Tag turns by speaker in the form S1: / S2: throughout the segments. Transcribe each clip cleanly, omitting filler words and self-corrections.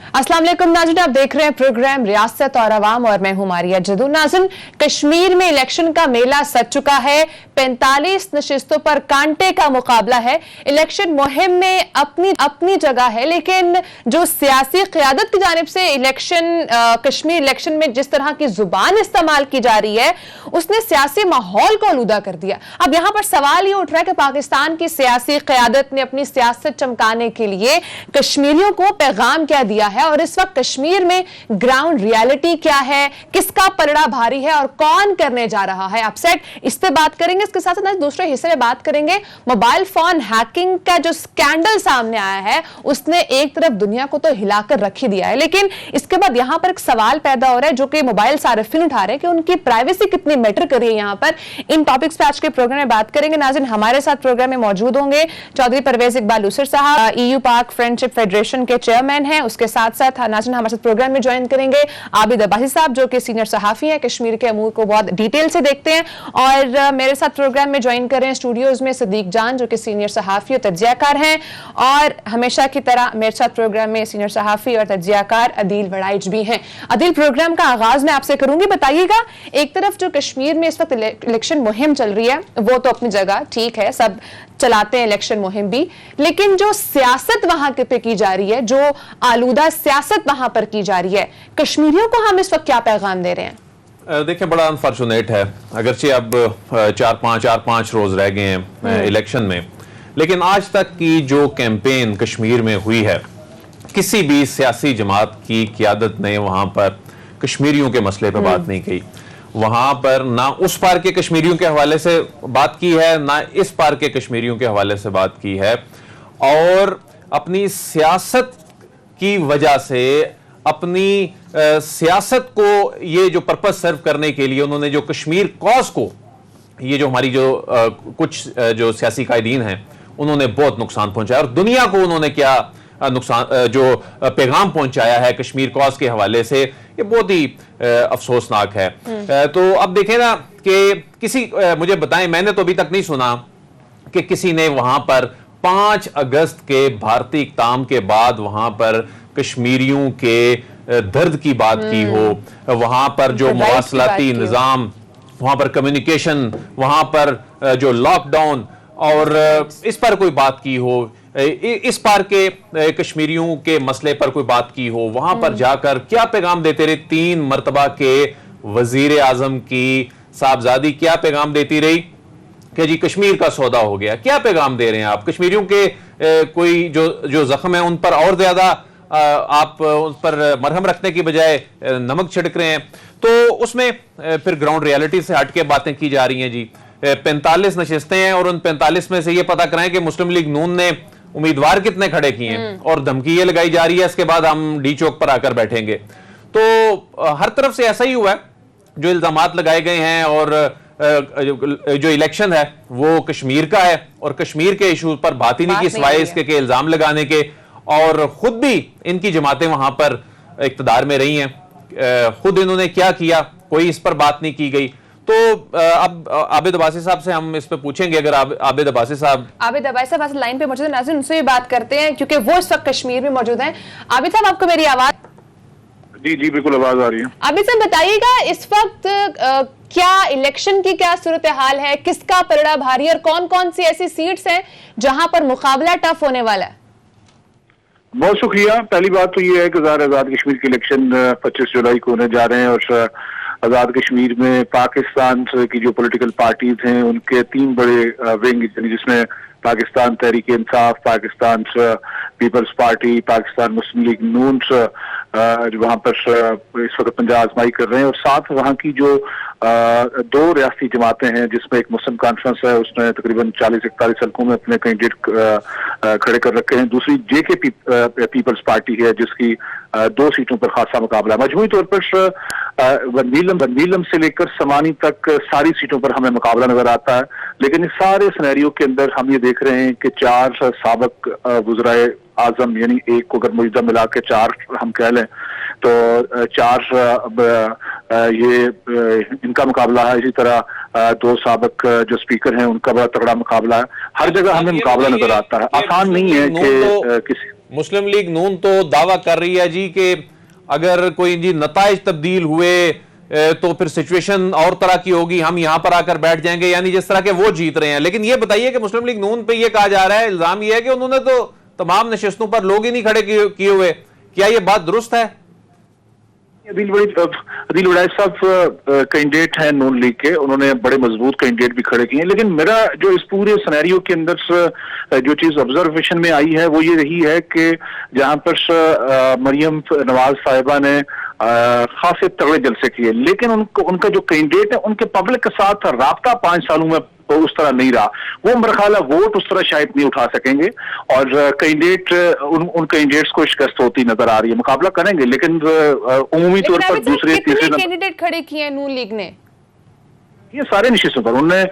S1: अस्सलाम वालेकुम नाज़रीन, आप देख रहे हैं प्रोग्राम रियासत और अवाम और मैं हूं मारिया जदू। नाज़रीन, कश्मीर में इलेक्शन का मेला सज चुका है। 45 नशिस्तों पर कांटे का मुकाबला है। इलेक्शन मुहिम में अपनी जगह है, लेकिन जो सियासी क़यादत की जानिब से कश्मीर इलेक्शन में जिस तरह की जुबान इस्तेमाल की जा रही है, उसने सियासी माहौल को आलूदा कर दिया। अब यहाँ पर सवाल ये उठ रहा है कि पाकिस्तान की सियासी क़यादत ने अपनी सियासत चमकाने के लिए कश्मीरियों को पैगाम क्या दिया है, और इस वक्त कश्मीर में ग्राउंड रियलिटी क्या है, किसका पलड़ा भारी है और कौन करने जा रहा है अपसेट, इस पे बात करेंगे। इसके साथ साथ दूसरे हिस्से में बात करेंगे मोबाइल फोन हैकिंग का जो स्कैंडल सामने आया है, उसने एक तरफ दुनिया को तो हिलाकर रख ही दिया है, लेकिन इसके बाद यहां पर एक सवाल पैदा हो रहा है जो कि मोबाइल सारिफिन उठा रहे हैं कि उनकी प्राइवेसी कितनी मैटर कर रही है। यहां पर इन टॉपिक्स पे आज के प्रोग्राम में बात करेंगे। नाज़रीन, हमारे साथ प्रोग्राम में मौजूद होंगे चौधरी परवेज इकबाल उसर साहब, EU पाक फ्रेंडशिप फेडरेशन के चेयरमैन हैं। उसके साथ साथ नाज़रीन हमारे साथ प्रोग्राम में ज्वाइन करेंगे आबिद अब्बासी साहब, जो कि सीनियर सहाफी हैं, कश्मीर के अमूर को बहुत डिटेल से देखते हैं। और मेरे साथ प्रोग्राम में ज्वाइन कर रहे हैं स्टूडियोज में सदीक जान, जो कि सीनियर सहाफी और तज्जियाकार हैं, और हमेशा की तरह मेरे साथ प्रोग्राम में सीनियर सहाफी और तज्जियाकार अदील वड़ाइच भी हैं। अदील, प्रोग्राम का आगाज मैं आपसे करूंगी। बताइएगा, एक तरफ जो कश्मीर में इस वक्त इलेक्शन मुहिम चल रही है, वो तो अपनी जगह ठीक है, सब चलाते हैं इलेक्शन मुहिम भी, लेकिन जो सियासत वहां पे की जा रही है, जो आलूदा सियासत वहां पर की जा रही है, कश्मीरियों को हम इस वक्त क्या पैगाम दे रहे हैं?
S2: देखिए, बड़ा अनफॉर्चुनेट है, अगरचे अब चार पांच रोज रह गए हैं इलेक्शन में, लेकिन आज तक की जो कैंपेन कश्मीर में हुई है, किसी भी सियासी जमात की क़यादत ने वहां पर कश्मीरियों के मसले पर बात नहीं की। वहां पर ना उस पार के कश्मीरियों के हवाले से बात की है, ना इस पार के कश्मीरियों के हवाले से बात की है, और अपनी सियासत की वजह से, अपनी सियासत को ये जो पर्पस सर्व करने के लिए उन्होंने जो कश्मीर कॉज को, ये जो हमारी जो कुछ जो सियासी कायदीन हैं, उन्होंने बहुत नुकसान पहुंचाया, और दुनिया को उन्होंने क्या नुकसान जो पैगाम पहुंचाया है कश्मीर कॉज के हवाले से, ये बहुत ही अफसोसनाक है। तो अब देखें ना कि किसी मुझे बताएं, मैंने तो अभी तक नहीं सुना कि किसी ने वहां पर 5 अगस्त के भारतीय इक़दाम के बाद वहां पर कश्मीरियों के दर्द की बात की हो, वहां पर जो मवासलाती निज़ाम, वहां पर कम्युनिकेशन, वहां पर जो लॉकडाउन, और इस पर कोई बात की हो, इस पार के कश्मीरियों के मसले पर कोई बात की हो, वहां पर जाकर क्या पैगाम देते रहे। 3 मरतबा के वजीर आजम की साहबजादी क्या पैगाम देती रही कि जी कश्मीर का सौदा हो गया। क्या पैगाम दे रहे हैं आप कश्मीरियों के? कोई जो जख्म है उन पर और ज्यादा आप उस पर मरहम रखने की बजाय नमक छिड़क रहे हैं। तो उसमें फिर ग्राउंड रियलिटी से हट के बातें की जा रही हैं। जी 45 नशिस्तें हैं, और उन 45 में से ये पता कराएं कि मुस्लिम लीग नून ने उम्मीदवार कितने खड़े किए हैं, और धमकी ये लगाई जा रही है इसके बाद हम डी चौक पर आकर बैठेंगे। तो हर तरफ से ऐसा ही हुआ है, जो इल्जामात लगाए गए हैं, और जो इलेक्शन है वो कश्मीर का है, और कश्मीर के इशू पर बात ही नहीं की सिवाय इसके के इल्जाम लगाने के, और खुद भी इनकी जमातें वहां पर इक्तदार में रही हैं, खुद इन्होंने क्या किया, कोई इस पर बात नहीं की गई। तो अब आबिद अब्बासी साहब से हम इस पे पूछेंगे। अगर आबिद अब्बासी साहब
S1: लाइन पे मौजूद है, नाज़रीन उनसे भी बात करते हैं, क्योंकि वो इस वक्त कश्मीर में मौजूद हैं। आबिद साहब, आपको मेरी आवाज?
S3: जी जी बिल्कुल आवाज आ रही है।
S1: आबिद साहब, बताइएगा, इस वक्त क्या इलेक्शन की क्या सूरत हाल है, किसका पलड़ा भारी, और कौन कौन सी ऐसी सीट्स हैं जहां पर मुकाबला टफ होने वाला है?
S3: बहुत शुक्रिया। पहली बात तो ये है कि आजाद कश्मीर के इलेक्शन 25 जुलाई को होने जा रहे हैं, और आजाद कश्मीर में पाकिस्तान की जो पॉलिटिकल पार्टीज हैं उनके 3 बड़े विंग, जिसमें पाकिस्तान तहरीक इंसाफ, पाकिस्तान पीपल्स पार्टी, पाकिस्तान मुस्लिम लीग नून वहां पर इस वक्त पंजा आजमाई कर रहे हैं, और साथ वहां की जो 2 रियासती जमातें हैं, जिसमें एक मुस्लिम कॉन्फ्रेंस है, उसने तकरीबन 40-41 हल्कों में अपने कैंडिडेट खड़े कर रखे हैं। दूसरी JK पीपल्स पार्टी है, जिसकी 2 सीटों पर खासा मुकाबला है। मजमूई तौर पर नीलम से लेकर समानी तक सारी सीटों पर हमें मुकाबला नजर आता है, लेकिन इस सारे सिनेरियो के अंदर हम ये देख रहे हैं कि 4 साबिक वज़राए आजम, यानी एक को अगर मौजूदा मिला के 4 हम कह लें, तो 4 ये इनका मुकाबला है। इसी तरह 2 साबिक जो स्पीकर हैं उनका बड़ा तगड़ा मुकाबला है। हर जगह हमें मुकाबला नजर आता है। आसान नहीं है कि किसी
S2: मुस्लिम लीग नून तो दावा कर रही है जी कि अगर कोई जी नताइज तब्दील हुए तो फिर सिचुएशन और तरह की होगी, हम यहां पर आकर बैठ जाएंगे, यानी जिस तरह के वो जीत रहे हैं। लेकिन ये बताइए कि मुस्लिम लीग नून पे ये कहा जा रहा है, इल्जाम ये है कि उन्होंने तो तमाम नशिस्तों पर लोग ही नहीं खड़े किए हुए, क्या ये बात दुरुस्त है?
S3: अदील वड़ाइच साहब कैंडिडेट हैं नून लीग के, उन्होंने बड़े मजबूत कैंडिडेट भी खड़े किए हैं। लेकिन मेरा जो इस पूरे सिनेरियो के अंदर जो चीज ऑब्जर्वेशन में आई है वो ये रही है कि जहां पर मरियम नवाज साहिबा ने खासे तगड़े जलसे किए, लेकिन उनका जो कैंडिडेट है उनके पब्लिक के साथ राब्ता 5 सालों में उस तरह नहीं रहा। वो मेरा ख्याल है वोट उस तरह शायद नहीं उठा सकेंगे और कैंडिडेट उन कैंडिडेट्स को शिकस्त होती नजर आ रही है। मुकाबला करेंगे लेकिन उमूमी तौर पर दूसरे तीसरे
S1: कैंडिडेट खड़े किए हैं नून लीग ने?
S3: ये सारे निशिस्तों पर उन्होंने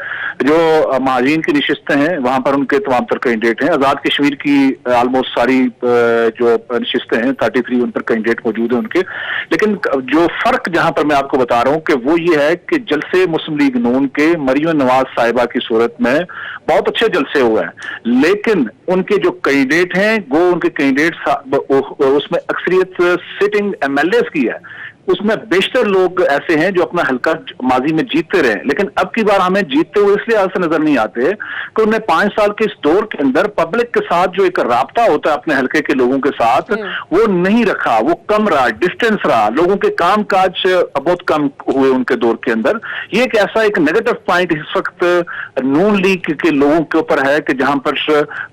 S3: जो महाजीन की निशिस्तें हैं वहां पर उनके तमाम तर कैंडिडेट हैं। आजाद कश्मीर की ऑलमोस्ट सारी जो निशिस्तें हैं 33 उन पर कैंडिडेट मौजूद हैं उनके। लेकिन जो फर्क जहां पर मैं आपको बता रहा हूं कि वो ये है कि जलसे मुस्लिम लीग नून के मरियम नवाज साहिबा की सूरत में बहुत अच्छे जलसे हुए हैं, लेकिन उनके जो कैंडिडेट हैं वो उनके कैंडिडेट उसमें अक्सरियत सिटिंग MLAs की है, उसमें बेशतर लोग ऐसे हैं जो अपना हल्का माजी में जीतते रहे। लेकिन अब की बार हमें जीतते हुए इसलिए से नजर नहीं आते कि उन्हें 5 साल के इस दौर के अंदर पब्लिक के साथ जो एक राब्ता होता है अपने हल्के के लोगों के साथ वो नहीं रखा, वो कम रहा, डिस्टेंस रहा, लोगों के काम काज बहुत कम हुए उनके दौर के अंदर। ये एक ऐसा एक नेगेटिव पॉइंट इस वक्त नून लीग के लोगों के ऊपर है कि जहां पर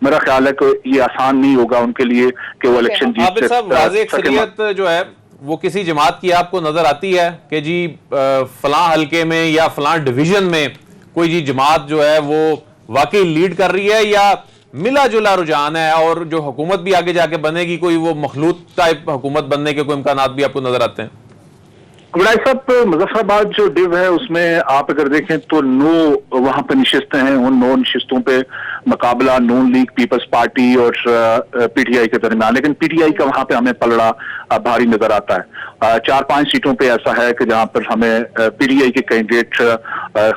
S3: मेरा ख्याल है कि ये आसान नहीं होगा उनके लिए कि वो इलेक्शन जीत
S2: सके। जो है वो किसी जमात की आपको नजर आती है कि जी फलां हलके में या फलां डिवीजन में कोई जी जमात जो है वो वाकई लीड कर रही है, या मिला जुला रुझान है और जो हुकूमत भी आगे जाके बनेगी कोई वो मखलूत टाइप हुकूमत बनने के कोई इम्कानात भी आपको नजर आते हैं?
S3: वड़ाइच साहब, मुजफ्फराबाद जो डिव है उसमें आप अगर देखें तो 9 वहां पर निशिस्तें हैं। उन 9 निशिस्तों पे मुकाबला नून लीग, पीपल्स पार्टी और PTI के दरमियान, लेकिन PTI का वहां पे हमें पलड़ा भारी नजर आता है। 4-5 सीटों पे ऐसा है कि जहां पर हमें PTI के कैंडिडेट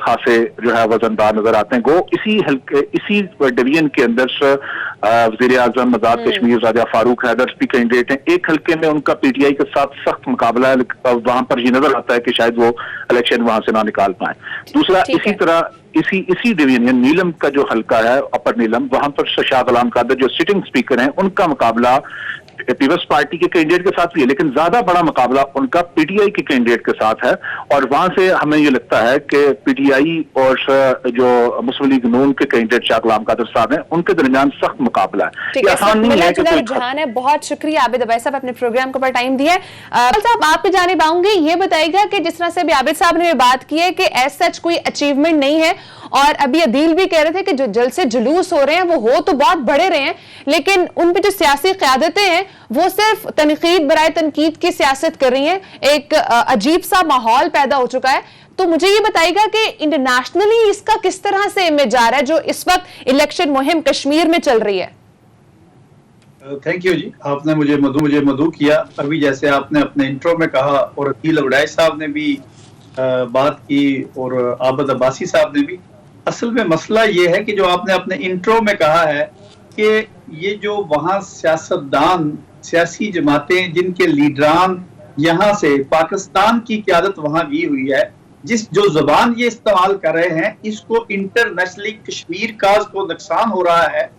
S3: खासे जो है वजनदार नजर आते हैं। गो इसी डिवीजन के अंदर वज़ीर आज़म आजाद कश्मीर राजा फारूक हैदर भी कैंडिडेट हैं। एक हल्के में उनका PTI के साथ सख्त मुकाबला है, वहां पर ये नजर आता है कि शायद वो इलेक्शन वहां से ना निकाल पाए। दूसरा इसी तरह इसी डिवीजन नीलम का जो हल्का है अपर नीलम, वहां पर शाह गुलाम कादर जो सिटिंग स्पीकर हैं उनका मुकाबला पीपल्स पार्टी के कैंडिडेट के साथ भी है, लेकिन ज्यादा बड़ा मुकाबला उनका PTI के कैंडिडेट के साथ है। और वहां से हमें ये लगता है कि PTI और जो मुस्लिम लीग नून के कैंडिडेट शाह गुलाम कादर साहब हैं उनके दरमियान सख्त मुकाबला है। ये आसान नहीं है कि
S1: रुझान है। बहुत शुक्रिया आबिद अवैस साहब अपने प्रोग्राम को टाइम दिया। साहब आप पे जाने पाऊंगी, ये बताइएगा कि जिस तरह से अभी आबिद साहब ने बात की है कि एज सच कोई अचीवमेंट नहीं है, और अभी अदील भी कह रहे थे कि जो जलसे जुलूस हो रहे हैं वो हो तो बहुत बड़े रहे हैं, लेकिन उन पे जो सियासी क़यादतें हैं वो सिर्फ तनकीद बराए तनकीद की सियासत कर रही हैं। एक अजीब सा माहौल पैदा हो चुका है। तो मुझे ये बताइएगा कि इंटरनेशनली इसका किस तरह से इमेज आ रहा है जो इस वक्त इलेक्शन मुहिम कश्मीर में चल रही है?
S4: थैंक यू जी, आपने मुझे मधु किया। अभी जैसे आपने अपने इंट्रो में कहा और अदील वड़ाइच साहब ने भी बात की और आबिद अब्बासी साहब ने भी, असल में मसला ये है कि जो आपने अपने इंट्रो में कहा है कि ये जो वहाँ सियासतदान, सियासी जमातें जिनके लीडरान यहाँ से पाकिस्तान की क़यादत वहाँ गई हुई है, जो ज़बान ये इस्तेमाल कर रहे हैं, इसको इंटरनेशनली कश्मीर काज को नुकसान हो रहा है।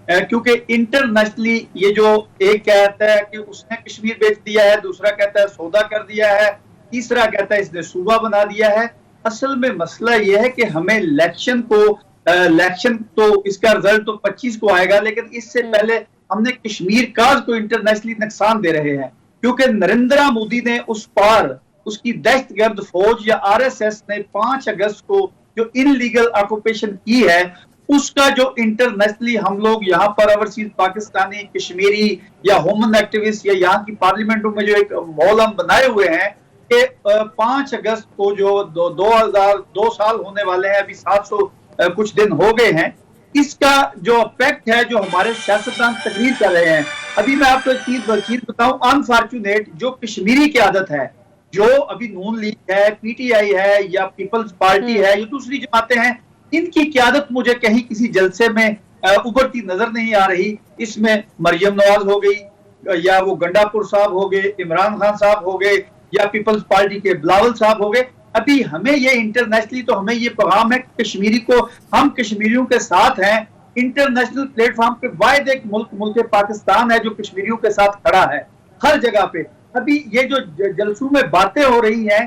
S4: क्योंकि इंटरनेशनली ये जो एक कहता है कि उसने कश्मीर बेच दिया है, दूसरा कहता है सौदा कर दिया है, तीसरा कहता है इसने सूबा बना दिया है। असल में मसला ये है कि हमें इलेक्शन तो इसका रिजल्ट तो 25 को आएगा, लेकिन इससे पहले हमने कश्मीर काज को इंटरनेशनली नुकसान दे रहे हैं, क्योंकि नरेंद्र मोदी ने उस पार उसकी दहशतगर्द फौज या RSS ने 5 अगस्त को जो इनलीगल ऑक्यूपेशन की है, उसका जो इंटरनेशनली हम लोग यहाँ पर ओवरसीज पाकिस्तानी, कश्मीरी या ह्यूमन एक्टिविस्ट या यहाँ की पार्लियामेंटों में जो एक माहौल हम बनाए हुए हैं कि 5 अगस्त को जो 2 साल होने वाले हैं, अभी 700 कुछ दिन हो गए हैं, इसका जो इफेक्ट है जो हमारे सियासतदान तकरीर कर रहे हैं। अभी मैं आपको एक चीज बताऊं, अनफॉर्चुनेट जो कश्मीरी की आदत है, जो अभी नून लीग है, PTI है या पीपल्स पार्टी है या दूसरी जमातें हैं, इनकी क़यादत मुझे कहीं किसी जलसे में उभरती नजर नहीं आ रही। इसमें मरियम नवाज हो गई, या वो गंडापुर साहब हो गए, इमरान खान साहब हो गए, या पीपल्स पार्टी के बिलावल साहब हो गए, अभी हमें ये इंटरनेशनली तो हमें ये पैगाम है कश्मीरी को, हम कश्मीरियों के साथ हैं इंटरनेशनल प्लेटफॉर्म पे। वाहिद एक मुल्क पाकिस्तान है जो कश्मीरियों के साथ खड़ा है हर जगह पे। अभी ये जो जलसों में बातें हो रही हैं,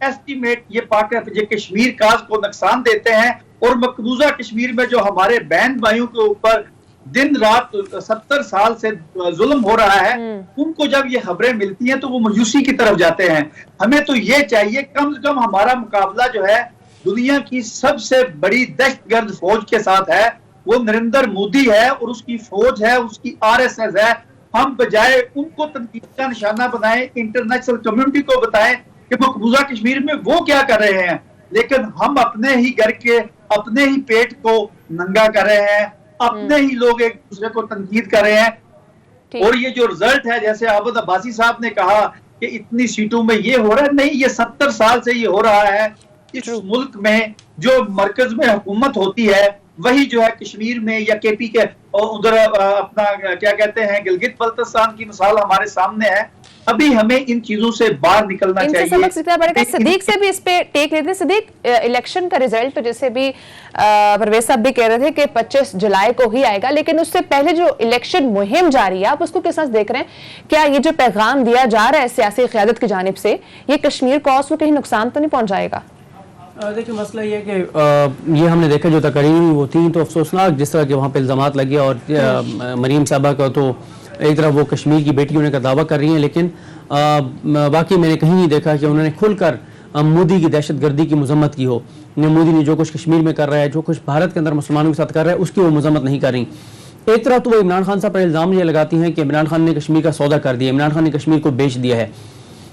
S4: एस्टिमेट ये कश्मीर काज को नुकसान देते हैं, और मकबूजा कश्मीर में जो हमारे बहन भाइयों के ऊपर दिन रात 70 साल से जुल्म हो रहा है, उनको जब ये खबरें मिलती हैं तो वो मायूसी की तरफ जाते हैं। हमें तो ये चाहिए कम से कम हमारा मुकाबला जो है दुनिया की सबसे बड़ी दहशतगर्द फौज के साथ है, वो नरेंद्र मोदी है और उसकी फौज है, उसकी आरएसएस है। हम बजाय उनको तनकीद का निशाना बनाएं, इंटरनेशनल कम्युनिटी को बताएं कि मकबूजा कश्मीर में वो क्या कर रहे हैं, लेकिन हम अपने ही घर के अपने ही पेट को नंगा कर रहे हैं, अपने ही लोग एक दूसरे को तनकीद कर रहे हैं। और ये जो रिजल्ट है, जैसे आबद अब्बासी साहब ने कहा कि इतनी सीटों में ये हो रहा है, नहीं, ये 70 साल से ये हो रहा है। इस मुल्क में जो मरकज में हुकूमत होती है वही जो है कश्मीर में या केपी के उधर अपना क्या कहते हैं गिलगित बल्तिस्तान की मिसाल हमारे सामने है। अभी हमें इन चीजों से बाहर निकलना चाहिए।
S1: सबक सीखना पड़ेगा। सिद्दीक से भी इस पे टेक लेते हैं। सिद्दीक, इलेक्शन का रिजल्ट तो जैसे भी परवेज साहब भी कह रहे थे कि 25 जुलाई को ही आएगा, लेकिन उससे पहले जो इलेक्शन मुहिम जारी है, आप उसको किस तरह देख रहे हैं? क्या ये जो पैगाम दिया जा रहा है सियासी क़यादत की जानिब से, ये कश्मीर कॉज को कहीं नुकसान तो नहीं पहुंचाएगा?
S5: देखिए, मसला ये है कि ये हमने देखा जो तकरीर हुई वो थी तो अफसोसनाक, जिस तरह के वहाँ पे इल्ज़ामात लगे, और मरीम साहबा का तो एक तरफ वो कश्मीर की बेटी होने का दावा कर रही हैं, लेकिन बाकी मैंने कहीं नहीं देखा कि उन्होंने खुलकर मोदी की दहशतगर्दी की मजम्मत की हो। मोदी ने जो कुछ कश्मीर में कर रहा है, जो कुछ भारत के अंदर मुसलमानों के साथ कर रहा है, उसकी वो मजम्मत नहीं कर रही। एक तरफ तो वो इमरान खान साहब पर इल्ज़ाम ये लगाती हैं कि इमरान खान ने कश्मीर का सौदा कर दिया, इमरान खान ने कश्मीर को बेच दिया है।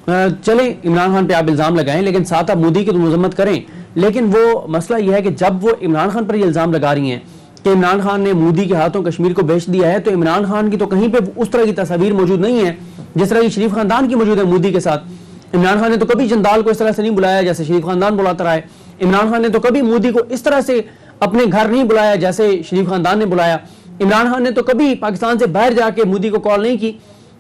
S5: चले, इमरान खान पे आप इल्ज़ाम लगाएं, लेकिन साथ आप मोदी की तो मजम्मत करें। लेकिन वो मसला यह है कि जब वो इमरान खान पर ये इल्ज़ाम लगा रही हैं कि इमरान खान ने मोदी के हाथों कश्मीर को बेच दिया है, तो इमरान खान की तो कहीं पे उस तरह की तस्वीर मौजूद नहीं है जिस तरह की शरीफ खानदान की मौजूद है मोदी के साथ। इमरान खान ने तो कभी जंदाल को इस तरह से नहीं बुलाया जैसे शरीफ खानदान बुलाता रहा है। इमरान खान ने तो कभी मोदी को इस तरह से अपने घर नहीं बुलाया जैसे शरीफ खानदान ने बुलाया। इमरान खान ने तो कभी पाकिस्तान से बाहर जाके मोदी को कॉल नहीं की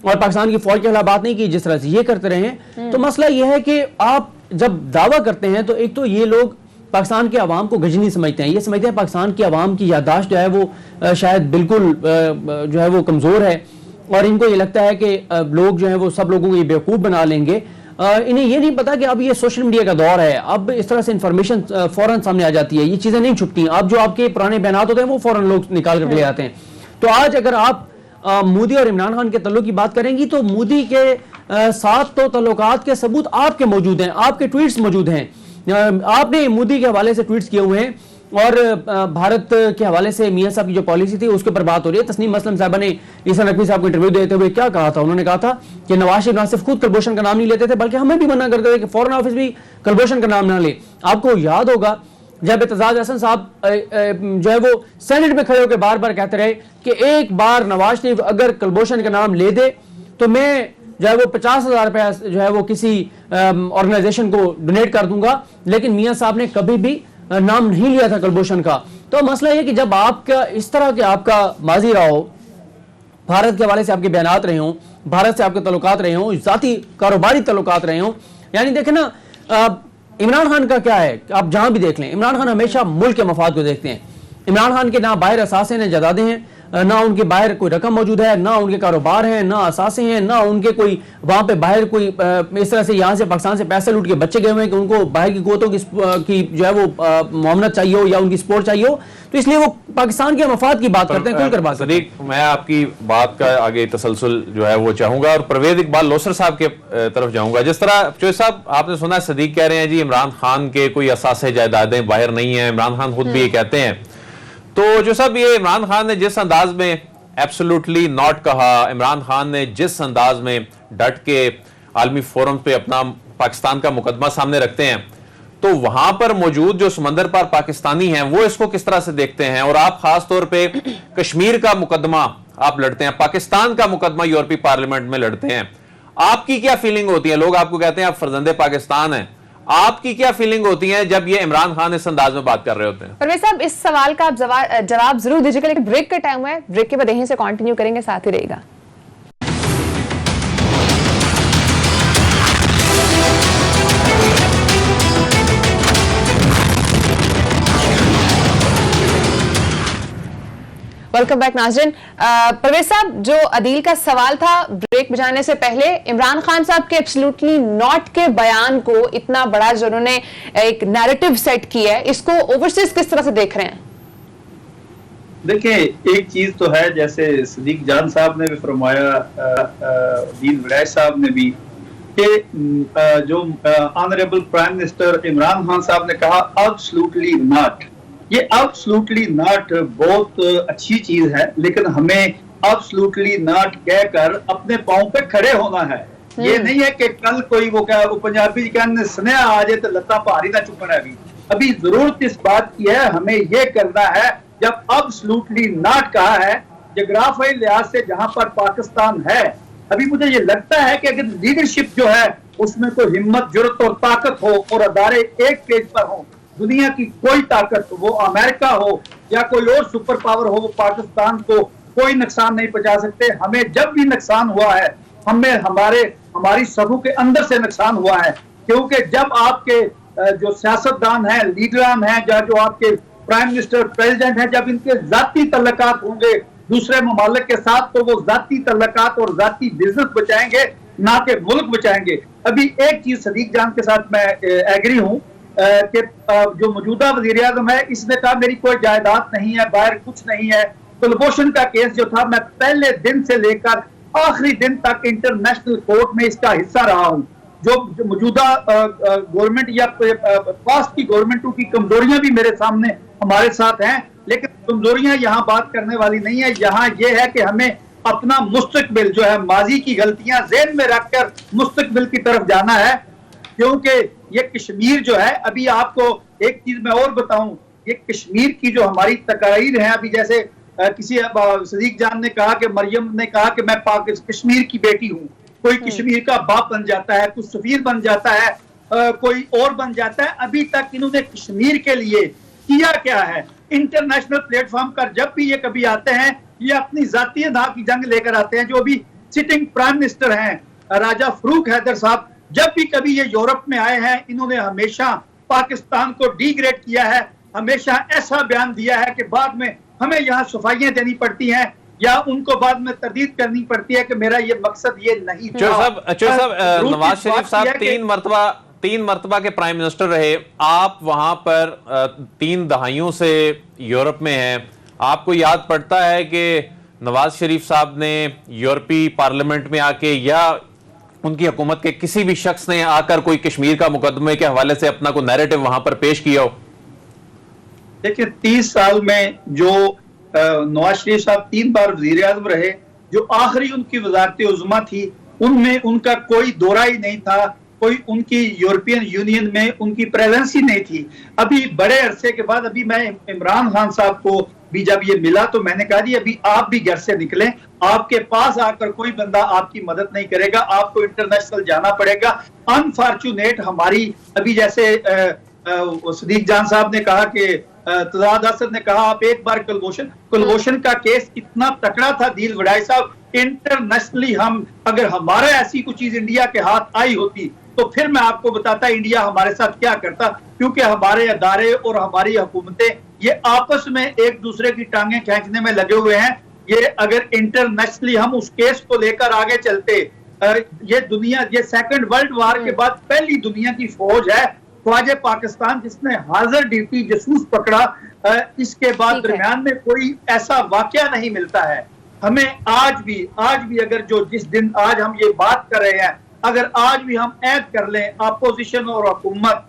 S5: और पाकिस्तान की फौज के खिलाफ बात नहीं की जिस तरह से ये करते रहे हैं। तो मसला यह है कि आप जब दावा करते हैं तो एक तो ये लोग पाकिस्तान के अवाम को गजनी समझते हैं, ये समझते हैं पाकिस्तान की अवाम की याददाश्त जो है वो शायद बिल्कुल जो है वो कमज़ोर है, और इनको ये लगता है कि लोग जो है वो सब लोगों को ये बेवकूफ़ बना लेंगे। इन्हें ये नहीं पता कि अब ये सोशल मीडिया का दौर है, अब इस तरह से इंफॉर्मेशन फ़ौरन सामने आ जाती है, ये चीज़ें नहीं छुपती। अब जो आपके पुराने बयानात होते हैं वो फ़ौरन लोग निकाल कर ले आते हैं। तो आज अगर आप मोदी और इमरान खान के तल्लुक की बात करेंगी तो मोदी के साथ तो तल्लुकात के सबूत आपके मौजूद हैं, आपके ट्वीट्स मौजूद हैं। आपने मोदी के हवाले से ट्वीट्स किए हुए हैं, और भारत के हवाले से मियां साहब की जो पॉलिसी थी उसके ऊपर बात हो रही है। तस्नीम असलम साहबा ने ईसा नकवी साहब को इंटरव्यू देते हुए क्या कहा था? उन्होंने कहा था कि नवाज शरीफ ना सिर्फ खुद कुलभूषण का नाम नहीं लेते थे बल्कि हमें भी मना करते थे कि फॉरेन ऑफिस भी कुलभूषण का नाम ना ले। आपको याद होगा जब एतजाज हसन साहब जो है वो सेनेट में खड़े होकर बार बार कहते रहे कि एक बार नवाज शरीफ अगर कुलभूषण का नाम ले दे तो मैं जो है वो 50,000 रुपया जो है वो किसी ऑर्गेनाइजेशन को डोनेट कर दूंगा, लेकिन मियां साहब ने कभी भी नाम नहीं लिया था कुलभूषण का। तो मसला ये कि जब आपका इस तरह के आपका माजी रहा हो, भारत के हवाले से आपके बयानात रहे हों, भारत से आपके तल्लुकात रहे हों, ज़ाती कारोबारी तल्लुकात रहे हों, यानी देखें ना इमरान खान का क्या है, आप जहां भी देख लें इमरान खान हमेशा मुल्क के मफाद को देखते हैं। इमरान खान के ना बाहर असासे ने जदादे हैं, ना उनके बाहर कोई रकम मौजूद है, ना उनके कारोबार हैं, ना असासे हैं, ना उनके कोई वहाँ पे बाहर कोई इस तरह से यहाँ से पाकिस्तान से पैसे लूट के बच्चे गए हुए हैं कि उनको बाहर की कुव्वतों की जो है वो मामला चाहिए हो या उनकी सपोर्ट चाहिए हो, तो इसलिए वो पाकिस्तान के मफाद की बात करते हैं, खुलकर बात करते हैं।
S2: मैं आपकी बात का आगे तसलसल जो है वो चाहूंगा और परवेज इकबाल लोसर साहब के तरफ जाऊंगा। जिस तरह चौधरी साहब आपने सुना सदीक कह रहे हैं जी इमरान खान के कोई असासे जायदादें बाहर नहीं है, इमरान खान खुद भी ये कहते हैं। तो जो सब ये इमरान खान ने जिस अंदाज में एब्सोल्युटली नॉट कहा, इमरान खान ने जिस अंदाज में डट के आलमी फोरम पे अपना पाकिस्तान का मुकदमा सामने रखते हैं, तो वहां पर मौजूद जो समंदर पार पाकिस्तानी हैं वो इसको किस तरह से देखते हैं। और आप खास तौर पे कश्मीर का मुकदमा आप लड़ते हैं, पाकिस्तान का मुकदमा यूरोपीय पार्लियामेंट में लड़ते हैं, आपकी क्या फीलिंग होती है? लोग आपको कहते हैं आप फर्जंदे पाकिस्तान हैं, आपकी क्या फीलिंग होती है जब ये इमरान खान इस अंदाज में बात कर रहे होते हैं?
S1: परवेज साहब, इस सवाल का आप जवाब जरूर दीजिएगा, लेकिन ब्रेक का टाइम है, ब्रेक के बाद यहीं से कंटिन्यू करेंगे, साथ ही रहेगा। वेलकम बैक नाज़रीन। परवेज साहब, जो अदील का सवाल था ब्रेक बजाने से पहले, इमरान खान साहब के एब्सोल्युटली नॉट के बयान को इतना बड़ा जो उन्होंने एक नैरेटिव सेट किया है, इसको ओवरसीज किस तरह से देख रहे हैं?
S4: देखिए, एक चीज तो है, जैसे सदीक जान साहब ने भी फरमाया, दीन वड़ैच साहब ने भी, कि जो honourable prime minister Imran Khan साहब ने कहा एब्सोल्युटली नॉट, ये एब्सोल्युटली नॉट बहुत अच्छी चीज है, लेकिन हमें एब्सोल्युटली नॉट कहकर अपने पांव पे खड़े होना है। ये नहीं है कि कल कोई वो पंजाबी कहने स्नेह आ जाए तो लत्ता भारी ना चुकना है। अभी जरूरत इस बात की है, हमें ये करना है, जब एब्सोल्युटली नॉट कहा है, जोग्राफी लिहाज से जहां पर पाकिस्तान है, अभी मुझे ये लगता है कि अगर लीडरशिप जो है उसमें कोई हिम्मत, जुर्रत और ताकत हो और अदारे एक पेज पर हो, दुनिया की कोई ताकत, वो अमेरिका हो या कोई और सुपर पावर हो, वो पाकिस्तान को कोई नुकसान नहीं पहुंचा सकते। हमें जब भी नुकसान हुआ है, हमें हमारी सभों के अंदर से नुकसान हुआ है, क्योंकि जब आपके जो सियासतदान हैं, लीडरान हैं, जो आपके प्राइम मिनिस्टर, प्रेसिडेंट हैं, जब इनके जाती तल्लुकात होंगे दूसरे ममालिक के साथ, तो वो जाती तल्लुकात और जाती बिजनेस बचाएंगे, ना कि मुल्क बचाएंगे। अभी एक चीज सदीक जान के साथ मैं एग्री हूं कि जो मौजूदा वजीर आज़म है, इसने कहा मेरी कोई जायदाद नहीं है, बाहर कुछ नहीं है। कुलभूषण का केस जो था, मैं पहले दिन से लेकर आखिरी दिन तक इंटरनेशनल कोर्ट में इसका हिस्सा रहा हूं। जो मौजूदा गवर्नमेंट या पास्ट की गवर्नमेंटों की कमजोरियां भी मेरे सामने हमारे साथ हैं, लेकिन कमजोरियां यहाँ बात करने वाली नहीं है। यहाँ ये है कि हमें अपना मुस्तकबिल जो है, माजी की गलतियां ज़हन में रखकर मुस्तकबिल की तरफ जाना है, क्योंकि ये कश्मीर जो है, अभी आपको एक चीज मैं और बताऊं, ये कश्मीर की जो हमारी तकारीर हैं, अभी जैसे किसी सदीक जान ने कहा कि मरियम ने कहा कि मैं कश्मीर की बेटी हूं, कोई कश्मीर का बाप बन जाता है, कुछ सफीर बन जाता है, कोई और बन जाता है। अभी तक इन्होंने कश्मीर के लिए किया क्या है? इंटरनेशनल प्लेटफॉर्म पर जब भी ये कभी आते हैं, ये अपनी जातीय दांव की जंग लेकर आते हैं। जो अभी सिटिंग प्राइम मिनिस्टर हैं राजा फरूक हैदर साहब, जब भी कभी ये यूरोप में आए हैं, इन्होंने हमेशा पाकिस्तान को डिग्रेड किया है, हमेशा ऐसा बयान दिया है कि बाद में हमें यहाँ सफाइयां देनी पड़ती हैं या उनको बाद में तरदीद करनी पड़ती है कि मेरा ये मकसद ये नहीं था।
S2: नवाज शरीफ साहब तीन मरतबा के प्राइम मिनिस्टर रहे, आप वहां पर 3 दहाइयों से यूरोप में हैं। आपको याद पड़ता है कि नवाज शरीफ साहब ने यूरोपीय पार्लियामेंट में आके या उनकी हुकूमत के किसी भी शख्स ने आकर कोई कश्मीर का मुकदमे के हवाले से अपना कोई नैरेटिव वहां पर पेश किया हो?
S4: देखिए, 30 साल में जो नवाज शरीफ साहब 3 बार वजीर आज़म रहे, जो आखिरी उनकी वज़ारत उज़्मा थी, उनमें उनका कोई दौरा ही नहीं था, कोई उनकी यूरोपियन यूनियन में उनकी प्रेजेंस ही नहीं थी। अभी बड़े अरसे के बाद अभी मैं इमरान खान साहब को भी जब ये मिला तो मैंने कहा जी अभी आप भी घर से निकलें, आपके पास आकर कोई बंदा आपकी मदद नहीं करेगा, आपको इंटरनेशनल जाना पड़ेगा। अनफॉर्चुनेट हमारी अभी जैसे सदीक जान साहब ने कहा कि तजाद असद ने कहा, आप एक बार कुलभूषण का केस इतना तकड़ा था दीन वड़ैच साहब, इंटरनेशनली हम अगर हमारा ऐसी कोई चीज इंडिया के हाथ आई होती तो फिर मैं आपको बताता इंडिया हमारे साथ क्या करता, क्योंकि हमारे अदारे और हमारी हुकूमतें ये आपस में एक दूसरे की टांगें खींचने में लगे हुए हैं। ये अगर इंटरनेशनली हम उस केस को लेकर आगे चलते, ये दुनिया, ये सेकंड वर्ल्ड वार के बाद पहली दुनिया की फौज है ख्वाजे पाकिस्तान जिसने हाजिर ड्यूटी जासूस पकड़ा, इसके बाद दरमियान में कोई ऐसा वाकया नहीं मिलता है। हमें आज भी अगर जो जिस दिन आज हम ये बात कर रहे हैं, अगर आज भी हम ऐड कर लें, अपोजिशन और हुकूमत,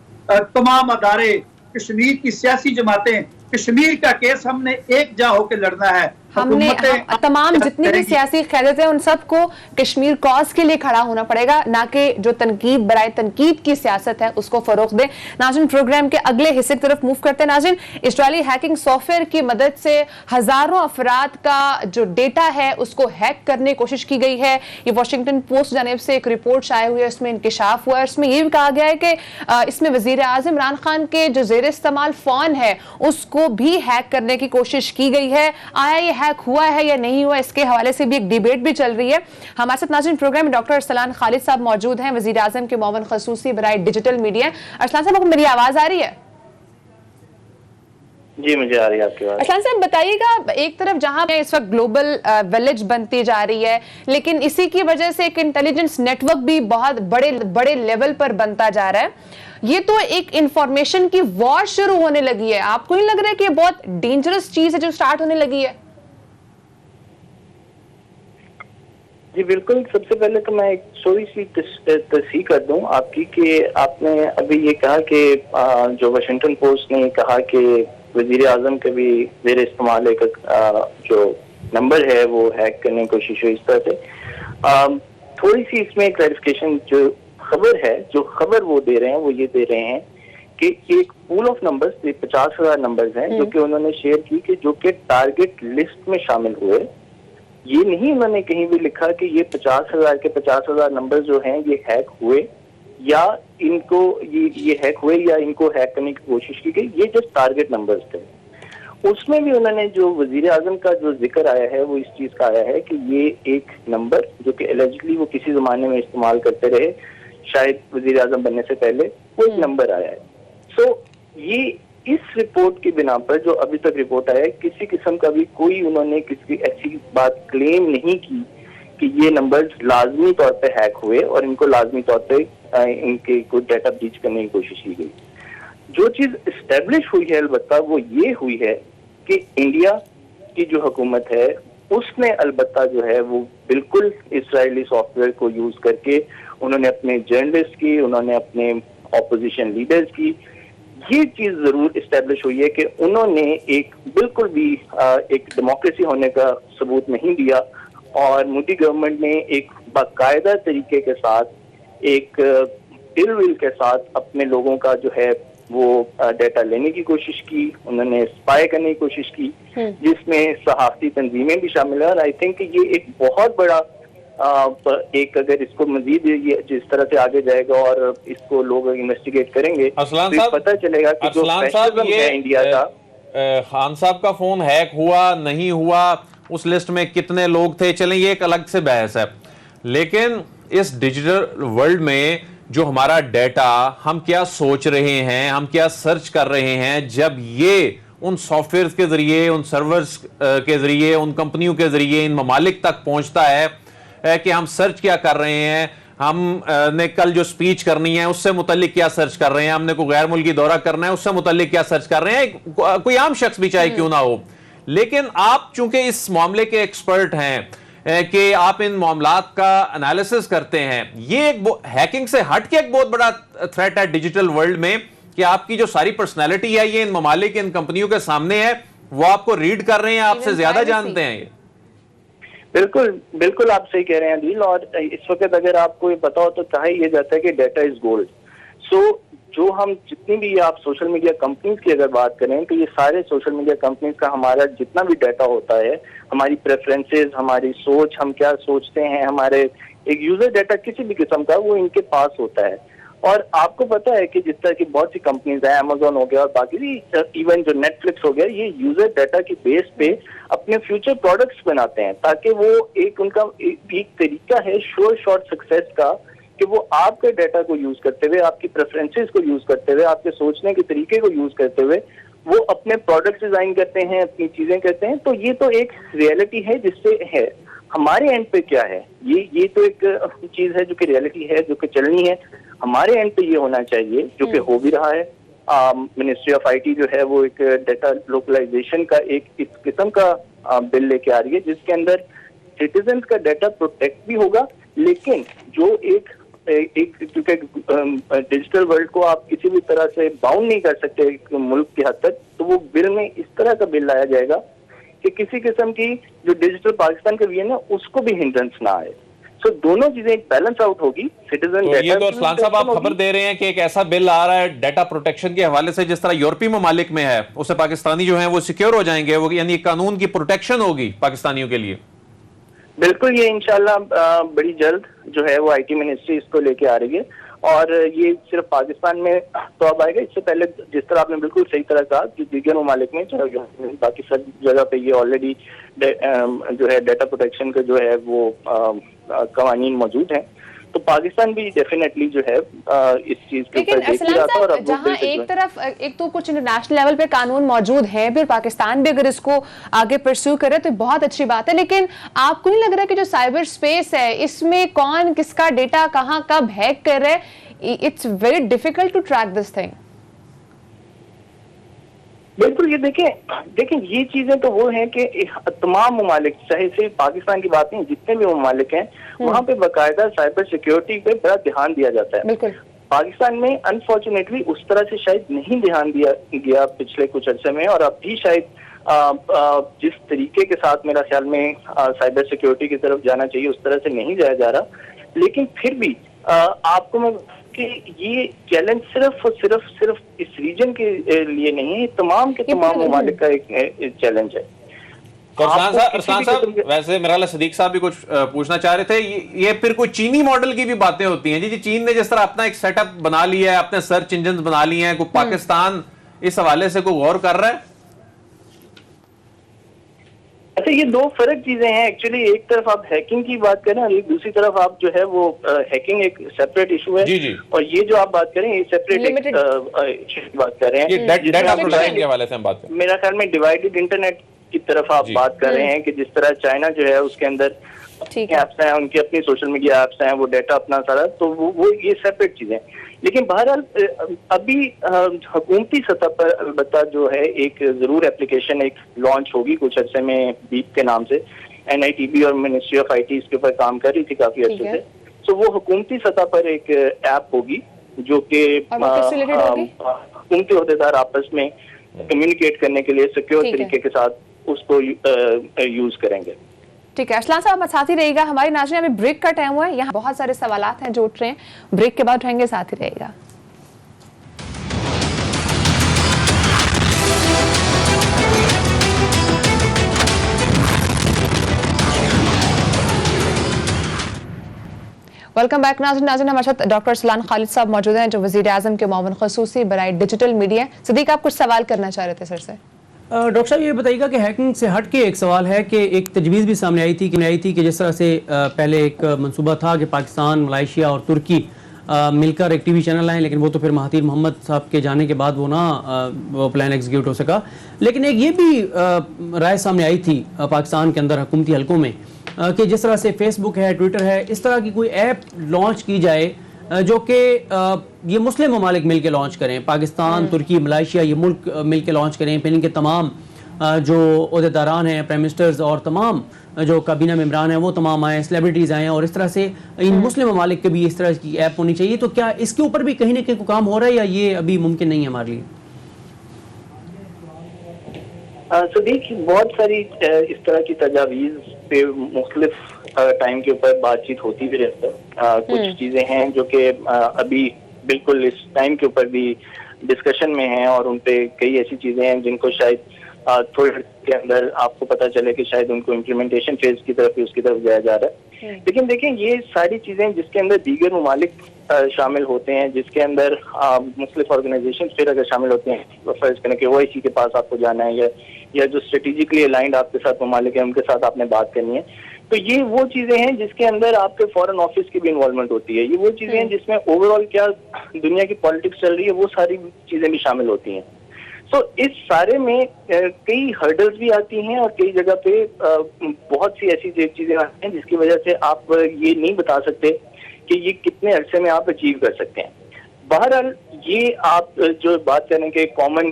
S4: तमाम अदारे, कश्मीर की सियासी जमातें, कश्मीर का केस हमने एक जा होकर लड़ना है।
S1: हमने तमाम जितनी भी सियासी क़यादत है उन सबको कश्मीर कॉज के लिए खड़ा होना पड़ेगा, ना कि जो तनकीद बराए तनकीद की सियासत है उसको फरोग दे। नाज़रीन, प्रोग्राम के अगले हिस्से की तरफ मूव करते हैं। नाज़रीन, इजरायली हैकिंग सॉफ्टवेयर की मदद से हजारों अफराद का जो डेटा है उसको हैक करने की कोशिश की गई है। ये वॉशिंगटन पोस्ट जानिब से एक रिपोर्ट शाये हुई है, उसमें इंकिशाफ हुआ है। उसमें ये भी कहा गया है कि इसमें वजीर आज़म इमरान खान के जो ज़ेर इस्तेमाल फोन है उसको भी हैक करने की कोशिश की गई है। आया ये हैक हुआ है या नहीं हुआ, इसके हवाले से भी एक डिबेट भी चल रही है। हमारे साथ नाज़रीन प्रोग्राम में डॉक्टर अरसलान खालिद साहब मौजूद हैं, वजीर आज़म के मुआविन खसूसी बराए डिजिटल मीडिया। अरसलान साहब, मेरी आवाज आ रही है?
S6: जी मुझे आ रही है आपकी बात।
S1: अरसलान साहब बताइएगा, एक तरफ जहां इस वक्त ग्लोबल विलेज बनती जा रही है, लेकिन इसी की वजह से एक इंटेलिजेंस नेटवर्क भी बहुत बड़े बड़े लेवल पर बनता जा रहा है। ये तो एक इंफॉर्मेशन की वॉर शुरू होने लगी है। आपको नहीं लग रहा है कि ये बहुत डेंजरस चीज है जो स्टार्ट होने लगी है?
S6: जी बिल्कुल, सबसे पहले तो मैं एक थोड़ी सी तस्हीह कर दूं आपकी कि आपने अभी ये कहा कि जो वाशिंगटन पोस्ट ने कहा कि वजीर आजम के भी जेर इस्तेमाल एक जो नंबर है वो हैक करने की कोशिश हुई इस तरह से। थोड़ी सी इसमें क्लैरिफिकेशन, जो खबर है, जो खबर वो दे रहे हैं वो ये दे रहे हैं कि एक पूल ऑफ नंबर्स, 50,000 नंबर्स हैं जो कि उन्होंने शेयर की कि जो कि टारगेट लिस्ट में शामिल हुए। ये नहीं उन्होंने कहीं भी लिखा कि ये 50,000 के 50,000 नंबर जो हैं ये हैक हुए या इनको ये हैक हुए या इनको हैक करने की कोशिश की गई। ये जस्ट टारगेट नंबर्स थे। उसमें भी उन्होंने जो वजीर आजम का जो जिक्र आया है वो इस चीज का आया है कि ये एक नंबर जो कि एलिजिबली वो किसी जमाने में इस्तेमाल करते रहे, शायद वजीर आजम बनने से पहले, वो एक नंबर आया है। सो ये इस रिपोर्ट की बिना पर जो अभी तक रिपोर्ट आया है, किसी किस्म का भी कोई उन्होंने किसी ऐसी बात क्लेम नहीं की कि ये नंबर्स लाजमी तौर पे हैक हुए और इनको लाजमी तौर पे इनके कोई डाटा ब्रीच करने की कोशिश की गई। जो चीज एस्टेब्लिश हुई है अलबत्ता वो ये हुई है कि इंडिया की जो हुकूमत है उसने अलबत्ता जो है वो बिल्कुल इजरायली सॉफ्टवेयर को यूज करके उन्होंने अपने जर्नलिस्ट की, उन्होंने अपने ऑपोजिशन लीडर्स की, ये चीज जरूर इस्टेब्लिश हुई है कि उन्होंने एक बिल्कुल भी एक डेमोक्रेसी होने का सबूत नहीं दिया और मोदी गवर्नमेंट ने एक बाकायदा तरीके के साथ एक इल विल के साथ अपने लोगों का जो है वो डाटा लेने की कोशिश की, उन्होंने स्पाई करने की कोशिश की, जिसमें सहाफती तंजीमें भी शामिल है। और आई थिंक ये एक बहुत बड़ा एक, अगर इसको मजीद जिस तरह से आगे जाएगा और इसको लोग इन्वेस्टिगेट करेंगे तो पता चलेगा कि जो फैशनिज्म है इंडिया का।
S2: खान साहब का फोन हैक हुआ नहीं हुआ, उस लिस्ट में कितने लोग थे, चलें ये एक अलग से बहस है, लेकिन इस डिजिटल वर्ल्ड में जो हमारा डाटा, हम क्या सोच रहे हैं, हम क्या सर्च कर रहे हैं, जब ये उन सॉफ्टवेयर के जरिए, उन सर्वर्स के जरिए, उन कंपनियों के जरिए इन ममालिक तक पहुंचता है कि हम सर्च क्या कर रहे हैं, हम ने कल जो स्पीच करनी है उससे मुतल्लिक क्या सर्च कर रहे हैं, हमने कोई गैर मुल्की दौरा करना है उससे मुतल्लिक क्या सर्च कर रहे हैं, कोई आम शख्स भी चाहे क्यों ना हो। लेकिन आप चूंकि इस मामले के एक्सपर्ट हैं कि आप इन मामलात का एनालिसिस करते हैं, ये एक हैकिंग से हट के एक बहुत बड़ा थ्रेट है डिजिटल वर्ल्ड में कि आपकी जो सारी पर्सनैलिटी है ये इन ममालिक, इन कंपनियों के सामने है, वो आपको रीड कर रहे हैं, आपसे ज्यादा जानते हैं। ये
S6: बिल्कुल बिल्कुल आप सही कह रहे हैं अदील। और इस वक्त अगर आपको ये पता हो तो कहा यह जाता है कि डाटा इज गोल्ड। सो जो हम जितनी भी आप सोशल मीडिया कंपनीज की अगर बात करें तो ये सारे सोशल मीडिया कंपनीज का हमारा जितना भी डाटा होता है, हमारी प्रेफरेंसेस, हमारी सोच, हम क्या सोचते हैं, हमारे एक यूजर डाटा किसी भी किस्म का वो इनके पास होता है। और आपको पता है कि जिस तरह की बहुत सी कंपनीज हैं, अमेजोन हो गया और बाकी भी, इवन जो नेटफ्लिक्स हो गया, ये यूजर डाटा की बेस पे अपने फ्यूचर प्रोडक्ट्स बनाते हैं ताकि वो एक उनका एक तरीका है श्योर शॉर्ट सक्सेस का कि वो आपके डाटा को यूज करते हुए, आपकी प्रेफरेंसेस को यूज करते हुए, आपके सोचने के तरीके को यूज करते हुए वो अपने प्रोडक्ट डिजाइन करते हैं, अपनी चीजें करते हैं। तो ये तो एक रियलिटी है जिससे है। हमारे एंड पे क्या है, ये तो एक चीज है जो कि रियलिटी है, जो कि चलनी है। हमारे एंड पे ये होना चाहिए, जो कि हो भी रहा है। मिनिस्ट्री ऑफ आईटी जो है वो एक डाटा लोकलाइजेशन का एक इस किस्म का बिल लेके आ रही है जिसके अंदर सिटीजन का डाटा प्रोटेक्ट भी होगा, लेकिन जो एक क्योंकि डिजिटल वर्ल्ड को आप किसी भी तरह से बाउंड नहीं कर सकते एक मुल्क की हद तक, तो वो बिल में इस तरह का बिल लाया जाएगा कि किसी किस्म की जो डिजिटल पाकिस्तान का विजन है उसको भी हिंड्रेंस ना आए। सो दोनों चीजें एक बैलेंस आउट होगी। सिटीजन
S2: तो ये तो अरसलान साहब आप खबर दे रहे हैं कि एक ऐसा बिल आ रहा है डाटा प्रोटेक्शन के हवाले से जिस तरह यूरोपीय ममालिक में है, उससे पाकिस्तानी जो हैं वो सिक्योर हो जाएंगे, वो यानी कानून की प्रोटेक्शन होगी पाकिस्तानियों के लिए।
S6: बिल्कुल, ये इंशाल्लाह बड़ी जल्द जो है वो आईटी मिनिस्ट्री इसको लेके आ रही है और ये सिर्फ पाकिस्तान में तो अब आएगा। इससे पहले जिस तरह आपने बिल्कुल सही तरह कहा कि दीगर ममालिक में बाकी सब जगह पे ये ऑलरेडी जो है डाटा प्रोटेक्शन का जो है वो कवानीन मौजूद हैं। تو پاکستان بھی ڈیفینیٹلی جو ہے اس چیز کے
S1: لیکن
S6: اوپر دیکھ
S1: ارسلان
S6: رہا تھا اور
S1: صاحب
S6: اب
S1: جہاں ایک طرف ایک تو کچھ انٹرنیشنل لیول پہ قانون موجود ہیں پھر پاکستان بھی اگر اس کو آگے پرسو کرے تو بہت اچھی بات ہے، لیکن آپ کو نہیں لگ رہا کہ جو سائبر اسپیس ہے اس میں کون کس کا ڈیٹا کہاں کب ہیک کر رہے ہے، it's very difficult to track this thing?
S6: بالکل، یہ دیکھیں یہ چیزیں تو وہ ہیں کہ تمام ممالک، چاہے صرف پاکستان کی بات نہیں، جتنے بھی ممالک ہیں وہاں پہ باقاعدہ سائبر سیکیورٹی پہ بڑا دھیان دیا جاتا ہے.
S1: بالکل.
S6: پاکستان میں انفارچونیٹلی اس طرح سے شاید نہیں دھیان دیا گیا پچھلے کچھ عرصے میں، اور اب بھی شاید جس طریقے کے ساتھ میرا خیال میں سائبر سیکیورٹی کی طرف جانا چاہیے اس طرح سے نہیں جایا جا رہا. لیکن پھر بھی آپ کو میں کہ یہ چیلنج صرف اور صرف اس ریجن کے لیے نہیں ہے، تمام کے تمام ممالک کا ایک چیلنج ہے.
S2: ارسلان صاحب ویسے میرا اللہ صدیق صاحب بھی کچھ پوچھنا چاہ رہے تھے، یہ پھر کوئی چینی ماڈل کی بھی باتیں ہوتی ہیں جی چین نے جس طرح اپنا ایک سیٹ اپ بنا لیا ہے، اپنے سرچ انجنز بنا لیے ہیں، کوئی پاکستان اس حوالے سے کوئی غور کر رہا ہے؟
S6: اچھا، یہ دو فرق چیزیں ہیں ایکچولی. ایک طرف آپ ہیکنگ کی بات کریں اور دوسری طرف آپ جو ہے وہ ہیکنگ ایک سیپریٹ ایشو ہے، اور یہ جو آپ بات کریں یہ سیپریٹ ایشو کی بات کر رہے ہیں. میرا خیال میں ڈیوائڈڈ انٹرنیٹ کی طرف آپ بات کر رہے ہیں کہ جس طرح چائنا جو ہے اس کے اندر ایپس ہیں، ان کی اپنی سوشل میڈیا ایپس ہیں، وہ ڈیٹا اپنا سارا، تو وہ یہ سیپریٹ چیزیں. لیکن بہرحال ابھی حکومتی سطح پر البتہ جو ہے ایک ضرور اپلیکیشن ایک لانچ ہوگی کچھ عرصے میں بیپ کے نام سے. NITB اور منسٹری آف IT اس کے اوپر کام کر رہی تھی کافی عرصے سے. تو وہ حکومتی سطح پر ایک ایپ ہوگی جو کہ حکومتی عہدیدار آپس میں کمیونیکیٹ کرنے کے لیے سیکیور طریقے کے ساتھ اس کو یوز کریں گے.
S1: ٹھیک ہے ارسلان صاحب ساتھ ہی رہے گا. ہماری ناظرین ابھی بریک کا ٹائم ہوا ہے، یہاں بہت سارے سوالات ہیں جو اٹھ رہے ہیں، بریک کے بعد رہیں گے، ساتھ ہی رہے گا. ویلکم بیک ناظرین ہمارے ساتھ ڈاکٹر ارسلان خالد صاحب موجود ہیں جو وزیر اعظم کے معاون خصوصی برائے ڈیجیٹل میڈیا. صدیق آپ کچھ سوال کرنا چاہ رہے تھے سر سے.
S5: ڈاکٹر صاحب یہ بتائیے گا کہ ہیکنگ سے ہٹ کے ایک سوال ہے کہ ایک تجویز بھی سامنے آئی تھی کہ جس طرح سے پہلے ایک منصوبہ تھا کہ پاکستان، ملائیشیا اور ترکی مل کر ایک TV چینل لائیں، لیکن وہ تو پھر مہاتیر محمد صاحب کے جانے کے بعد وہ پلان ایگزیکیوٹ ہو سکا. لیکن ایک یہ بھی رائے سامنے آئی تھی پاکستان کے اندر حکومتی حلقوں میں کہ جس طرح سے فیس بک ہے، ٹویٹر ہے، اس طرح کی کوئی ایپ لانچ کی جائے جو کہ یہ مسلم ممالک مل کے لانچ کریں، پاکستان، ترکی، ملائیشیا، یہ ملک مل کے لانچ کریں، پھر ان کے تمام جو عہدیداران ہیں، پرائم منسٹرز اور تمام جو کابینہ ممبران ہیں وہ تمام آئیں، سیلیبریٹیز آئیں، اور اس طرح سے ان مسلم ممالک کے بھی اس طرح کی ایپ ہونی چاہیے. تو کیا اس کے اوپر بھی کہیں نہ کہیں کوئی کام ہو رہا ہے یا یہ ابھی ممکن نہیں ہے ہمارے لیے؟
S6: صدیق بہت ساری اس طرح کی تجاویز پہ مختلف ٹائم کے اوپر بات چیت ہوتی بھی رہتا ہے. کچھ چیزیں ہیں جو کہ ابھی بالکل اس ٹائم کے اوپر بھی ڈسکشن میں ہیں، اور ان پہ کئی ایسی چیزیں ہیں جن کو شاید تھوڑے کے اندر آپ کو پتا چلے کہ شاید ان کو امپلیمنٹیشن فیز کی طرف اس کی طرف جایا جا رہا ہے. لیکن دیکھیں یہ ساری چیزیں جس کے اندر دیگر ممالک شامل ہوتے ہیں، جس کے اندر مختلف آرگنائزیشن پھر اگر شامل ہوتے ہیں، فرض کریں کہ OIC کے پاس آپ کو جانا ہے یا جو اسٹریٹجیکلی الائنڈ آپ کے ساتھ ممالک ہیں ان کے ساتھ آپ نے بات کرنی ہے، تو یہ وہ چیزیں ہیں جس کے اندر آپ کے فارن آفس کی بھی انوالومنٹ ہوتی ہے. یہ وہ چیزیں ہیں جس میں اوور آل کیا دنیا کی پالیٹکس چل رہی ہے وہ ساری چیزیں بھی شامل ہوتی ہیں. تو اس سارے میں کئی ہرڈلز بھی آتی ہیں اور کئی جگہ پہ بہت سی ایسی چیزیں آتی ہیں جس کی وجہ سے آپ یہ نہیں بتا سکتے کہ یہ کتنے عرصے میں آپ اچیو کر سکتے ہیں. بہرحال یہ آپ جو بات کریں کہ کامن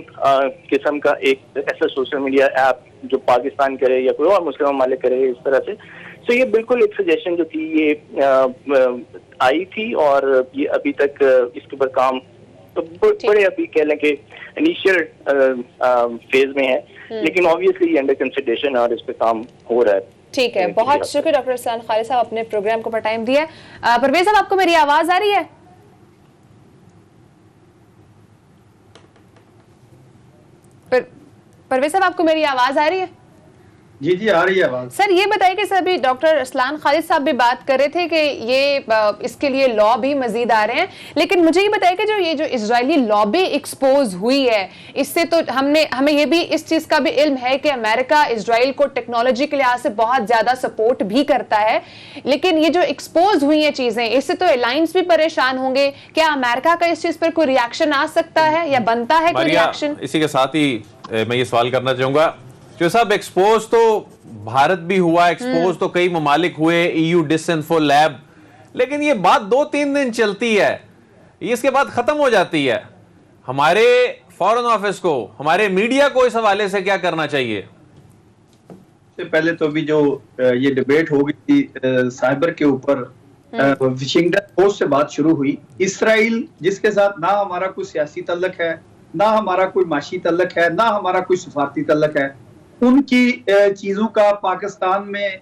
S6: قسم کا ایک ایسا سوشل میڈیا ایپ جو پاکستان کرے یا کوئی اور مسلم ممالک کرے اس طرح سے، تو یہ بالکل ایک سجیشن جو تھی یہ آئی تھی، اور یہ ابھی تک اس کے اوپر کام بڑے ابھی کہہ لیں کہ انیشیل فیز میں ہے، لیکن آبویسلی یہ انڈر کنسیڈریشن اور اس پہ کام ہو رہا ہے.
S1: ٹھیک ہے، بہت شکریہ ڈاکٹر ارسلان خالد صاحب اپنے پروگرام کو پر ٹائم دیا. پرویز صاحب آپ کو میری آواز آ رہی ہے؟ پرویز صاحب آپ کو میری آواز آ رہی ہے؟
S4: जी जी आ रही है आवाज।
S1: सर ये बताइए कि सर अभी डॉक्टर असलान खालिद साहब भी बात कर रहे थे कि ये इसके लिए लॉ भी मजीद आ रहे हैं, लेकिन मुझे ये बताइए कि जो इजरायली लॉबी एक्सपोज हुई है, इससे तो हमें ये भी इस चीज का भी इल्म है कि अमेरिका इजराइल को टेक्नोलॉजी के लिहाज से बहुत ज्यादा सपोर्ट भी करता है, लेकिन ये जो एक्सपोज हुई हैं चीजें, इससे तो एलायंस भी परेशान होंगे। क्या अमेरिका का इस चीज पर कोई रिएक्शन आ सकता है या बनता है कोई रिएक्शन?
S2: इसी के साथ ही मैं ये सवाल करना चाहूंगा जो साहब, एक्सपोज तो भारत भी हुआ, एक्सपोज तो कई ममालिक हुए, EU डिसइंफो लैब, लेकिन ये बात 2-3 दिन चलती है, इसके बाद खत्म हो जाती है। हमारे फॉरेन ऑफिस को, हमारे मीडिया को इस हवाले से क्या करना चाहिए?
S4: से पहले तो अभी जो ये डिबेट हो गई थी साइबर के ऊपर, वाशिंगटन पोस्ट से बात शुरू हुई। इसराइल जिसके साथ ना हमारा कोई सियासी तल्लक है, ना हमारा कोई माशी तल्लक है, ना हमारा कोई सफारती तल्लक है, उनकी चीजों का पाकिस्तान में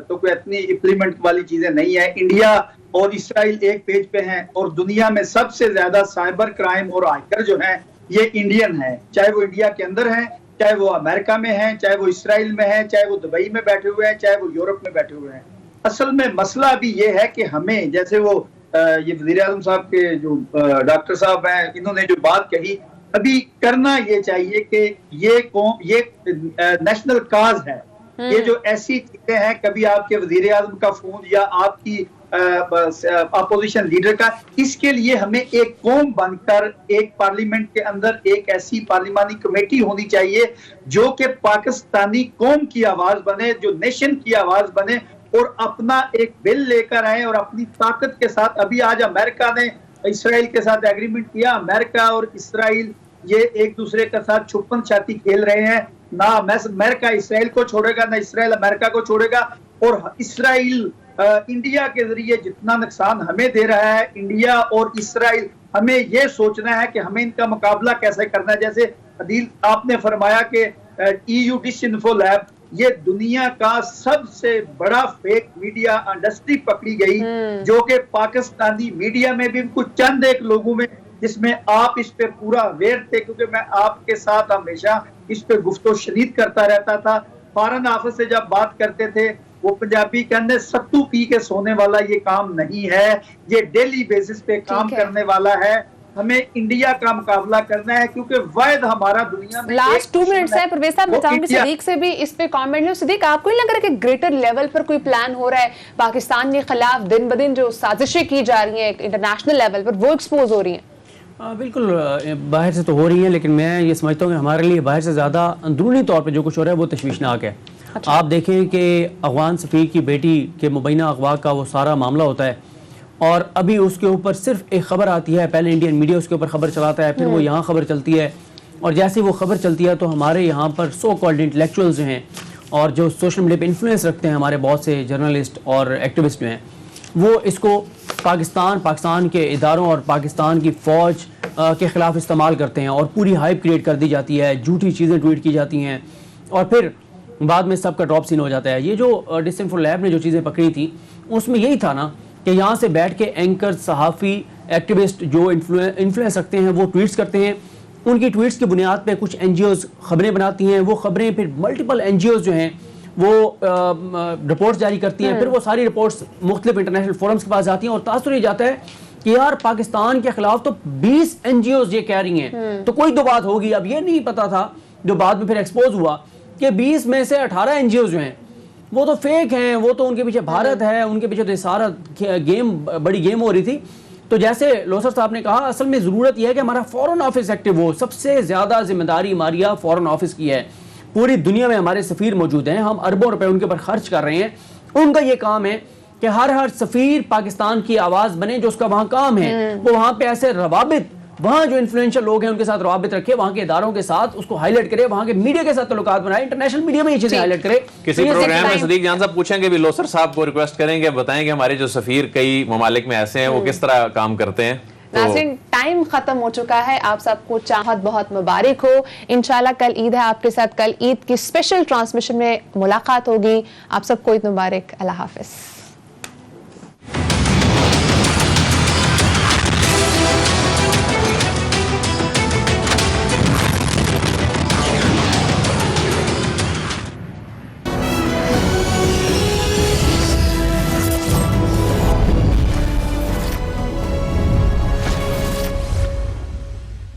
S4: तो कोई इतनी इम्प्लीमेंट वाली चीजें नहीं है। इंडिया और इसराइल एक पेज पे हैं और दुनिया में सबसे ज्यादा साइबर क्राइम और हैकर जो हैं ये इंडियन हैं, चाहे वो इंडिया के अंदर हैं, चाहे वो अमेरिका में हैं, चाहे वो इसराइल में हैं, चाहे वो दुबई में बैठे हुए हैं, चाहे वो यूरोप में बैठे हुए हैं। असल में मसला भी ये है कि हमें, जैसे वो ये वज़ीर आज़म साहब के जो डॉक्टर साहब हैं, इन्होंने जो बात कही, अभी करना ये चाहिए कि ये नेशनल काज है। ये जो ऐसी चीजें हैं, कभी आपके वजीर आज़म का फोन या आपकी अपोजिशन लीडर का, इसके लिए हमें एक कौम बनकर एक पार्लियामेंट के अंदर एक ऐसी पार्लिमानी कमेटी होनी चाहिए जो कि पाकिस्तानी कौम की आवाज बने, जो नेशन की आवाज बने और अपना एक बिल लेकर आए और अपनी ताकत के साथ। अभी आज अमेरिका ने इसराइल के साथ एग्रीमेंट किया, अमेरिका और इसराइल ये एक दूसरे के साथ छुपन छाती खेल रहे हैं, ना अमेरिका इसराइल को छोड़ेगा, ना इसराइल अमेरिका को छोड़ेगा। और इसराइल इंडिया के जरिए जितना नुकसान हमें दे रहा है, इंडिया और इसराइल, हमें ये सोचना है कि हमें इनका मुकाबला कैसे करना है। जैसे अदील आपने फरमाया कि EU डिसइंफो लैब, ये दुनिया का सबसे बड़ा फेक मीडिया इंडस्ट्री पकड़ी गई, जो कि पाकिस्तानी मीडिया में भी कुछ चंद एक लोगों में, जिसमें आप इस पे पूरा अवेयर थे, क्योंकि मैं आपके साथ हमेशा इस पे गुफ्तो शनीद करता रहता था। फॉरेन ऑफिस से जब बात करते थे, वो पंजाबी कहने सत्तू पी के सोने वाला ये काम नहीं है, ये डेली बेसिस पे काम करने वाला है। हमें इंडिया का मुकाबला करना है, क्योंकि वायद हमारा दुनिया में।
S1: लास्ट 2 मिनट्स है परवेज साहब, मैं चाहूंगी सिद्दीक से भी इस पे कमेंट लो। सिद्दीक, आपको नहीं लग रहा कि ग्रेटर लेवल पर कोई प्लान हो रहा है पाकिस्तान के खिलाफ? दिन ब दिन जो साजिशें की जा रही हैं इंटरनेशनल लेवल पर, वो एक्सपोज हो रही हैं।
S5: बिल्कुल बाहर से तो हो रही हैं, लेकिन मैं ये समझता हूँ कि हमारे लिए बाहर से ज़्यादा अंदरूनी तौर पे जो कुछ हो रहा है वो तशवीशनाक है। अच्छा। आप देखें कि अफगान सफ़ीर की बेटी के मुबैना अगवा का वो सारा मामला होता है, और अभी उसके ऊपर सिर्फ एक खबर आती है, पहले इंडियन मीडिया उसके ऊपर खबर चलाता है, फिर वो यहाँ खबर चलती है, और जैसे वो खबर चलती है तो हमारे यहाँ पर सो कॉल्ड इंटेलेक्चुअल्स जो हैं और जो सोशल मीडिया पे इन्फ्लुएंस रखते हैं, हमारे बहुत से जर्नलिस्ट और एक्टिविस्ट जो हैं, वो इसको पाकिस्तान के इदारों और पाकिस्तान की फ़ौज के ख़िलाफ़ इस्तेमाल करते हैं, और पूरी हाइप क्रिएट कर दी जाती है, झूठी चीज़ें ट्वीट की जाती हैं, और फिर बाद में सबका ड्रॉप सीन हो जाता है। ये जो डिसइंफो लैब ने जो चीज़ें पकड़ी थी, उसमें यही था ना कि यहाँ से बैठ के एंकर, सहाफ़ी, एक्टिविस्ट जो इन्फ्लुएंस रखते हैं, वो ट्वीट्स करते हैं, उनकी ट्वीट्स की बुनियाद पे कुछ NGOs खबरें बनाती हैं, वो खबरें फिर मल्टीपल NGOs जो हैं वो रिपोर्ट्स जारी करती हैं, फिर वो सारी रिपोर्ट्स मुख्तलिफ इंटरनेशनल फोरम्स के पास जाती हैं, और तासुर ये जाता है कि यार पाकिस्तान के खिलाफ तो 20 NGOs ये कह रही हैं, तो कोई तो बात होगी। अब ये नहीं पता था, जो बाद में फिर एक्सपोज हुआ, कि 20 में से 18 NGOs जो हैं वो तो फेक हैं, वो तो उनके पीछे भारत है, उनके पीछे तो सारा गेम, बड़ी गेम हो रही थी। तो जैसे लोसर साहब ने कहा, असल में ज़रूरत यह है कि हमारा फॉरेन ऑफिस एक्टिव हो। सबसे ज़्यादा जिम्मेदारी हमारी फॉरेन ऑफिस की है। पूरी दुनिया में हमारे सफ़ीर मौजूद हैं, हम अरबों रुपए उनके ऊपर खर्च कर रहे हैं। उनका ये काम है कि हर सफ़ीर पाकिस्तान की आवाज़ बने, जो उसका वहाँ काम है, वो वहाँ पे ऐसे रवाबित, वहाँ जो इन्फ्लुएंशियल लोग हैं उनके साथ रवाबित रखे, वहाँ के इदारों के साथ उसको हाईलाइट करे, वहाँ के मीडिया के साथ ताल्लुकात बनाए, इंटरनेशनल मीडिया में ये चीजें हाईलाइट करे।
S2: किसी प्रोग्राम में सदीक जान साहब पूछेंगे भी, लोसर साहब को रिक्वेस्ट करेंगे, बताएंगे हमारे जो सफीर कई ममालिक में ऐसे हैं वो किस तरह काम करते हैं।
S1: नाज़रीन, टाइम खत्म हो चुका है, आप सबको चाहत बहुत मुबारक हो। इंशाल्लाह कल ईद है, आपके साथ कल ईद की स्पेशल ट्रांसमिशन में मुलाकात होगी। आप सबको ईद मुबारक, अल्लाह हाफिज।